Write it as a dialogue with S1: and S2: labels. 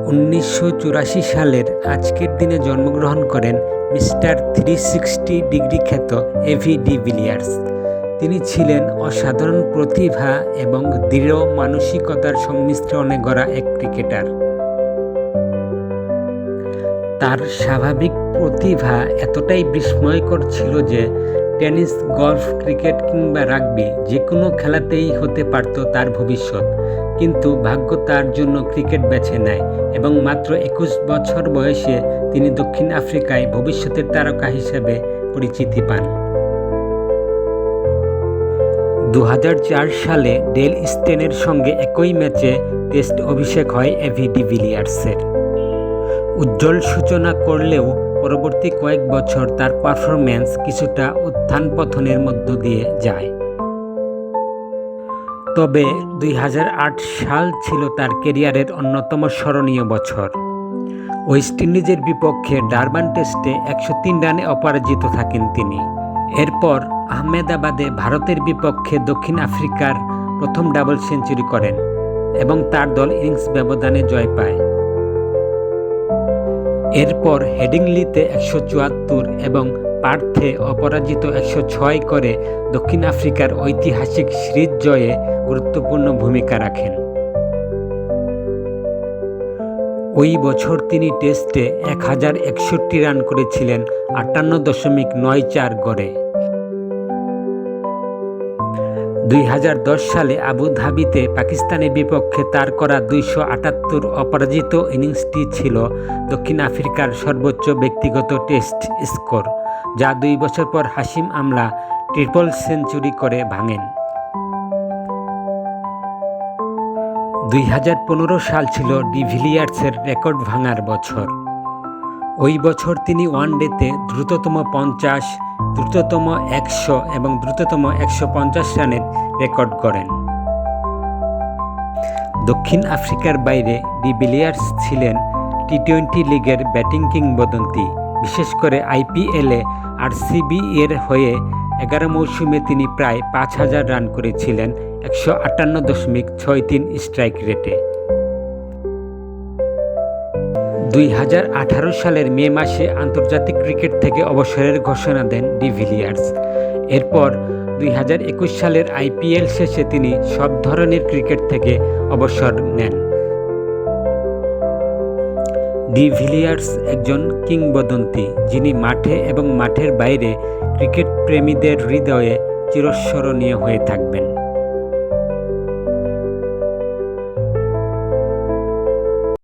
S1: 1984 সালের আজকের দিনে জন্মগ্রহণ করেন মিস্টার 360 ডিগ্রি খ্যাত এভি ডিভিলিয়ার্স। তিনি ছিলেন অসাধারণ প্রতিভা এবং দৃঢ় মানসিকতার সংমিশ্রণে গড়া এক ক্রিকেটার। তার স্বাভাবিক প্রতিভা এতটাই বিস্ময়কর ছিল যে টেনিস, গলফ, ক্রিকেট কিংবা রাগবি যে কোনো খেলাতেই হতে পারত তার ভবিষ্যৎ। কিন্তু ভাগ্য তার জন্য ক্রিকেট বেছে নেয় এবং মাত্র 21 বছর বয়সে তিনি দক্ষিণ আফ্রিকায় ভবিষ্যতের তারকা হিসেবে পরিচিতি পান। 2004 সালে ডেল স্টেনের সঙ্গে একই ম্যাচে টেস্ট অভিষেক হয় এভি ডিভিলিয়ার্সের। উজ্জ্বল সূচনা করলেও পরবর্তী কয়েক বছর তার পারফরম্যান্স কিছুটা উত্থান-পতনের মধ্য দিয়ে যায়। তবে 2008 সাল ছিল তার ক্যারিয়ারের অন্যতম স্মরণীয় বছর। ওয়েস্ট ইন্ডিজের বিপক্ষে ডারবান টেস্টে 103 রানে অপরাজিত থাকেন তিনি। এরপর আহমেদাবাদে ভারতের বিপক্ষে দক্ষিণ আফ্রিকার প্রথম ডাবল সেঞ্চুরি করেন এবং তার দল ইনিংস ব্যবধানে জয় পায়। এরপর হেডিংলিতে 174 এবং পার্থে অপরাজিত 106 করে দক্ষিণ আফ্রিকার ঐতিহাসিক সিরিজ জয়ে গুরুত্বপূর্ণ ভূমিকা রাখেন। ওই বছর তিনি টেস্টে 1061 রান করেছিলেন 58.94 গড়ে। 2010 সালে আবুধাবিতে পাকিস্তানের বিপক্ষে তার করা 278 অপরাজিত ইনিংসটি ছিল দক্ষিণ আফ্রিকার সর্বোচ্চ ব্যক্তিগত টেস্ট স্কোর, যা 2 বছর পর হাশিম আমলা ট্রিপল সেঞ্চুরি করে ভাঙেন। 2015 সাল ছিল ডিভিলিয়ার্সের রেকর্ড ভাঙার বছর। ওই বছর তিনি ওয়ানডেতে দ্রুততম 50, দ্রুততম 100 এবং দ্রুততম 150 রানের রেকর্ড গড়েন। দক্ষিণ আফ্রিকার বাইরে ডিভিলিয়ার্স ছিলেন টি-20 লিগের ব্যাটিং কিংবদন্তি। বিশেষ করে আইপিএলে আরসিবি এর হয়ে 11 মৌসুমে তিনি প্রায় 5000 রান করেছিলেন 158.63 স্ট্রাইক রেটে। 2018 সালের মে মাসে আন্তর্জাতিক ক্রিকেট থেকে অবসরের ঘোষণা দেন ডিভিলিয়ার্স। এরপর 2021 সালের আইপিএল শেষে তিনি সব ধরনের ক্রিকেট থেকে অবসর নেন। ডিভিলিয়ার্স একজন কিংবদন্তি যিনি মাঠে এবং মাঠের বাইরে ক্রিকেট প্রেমীদের হৃদয়ে চিরস্মরণীয় হয়ে থাকবেন।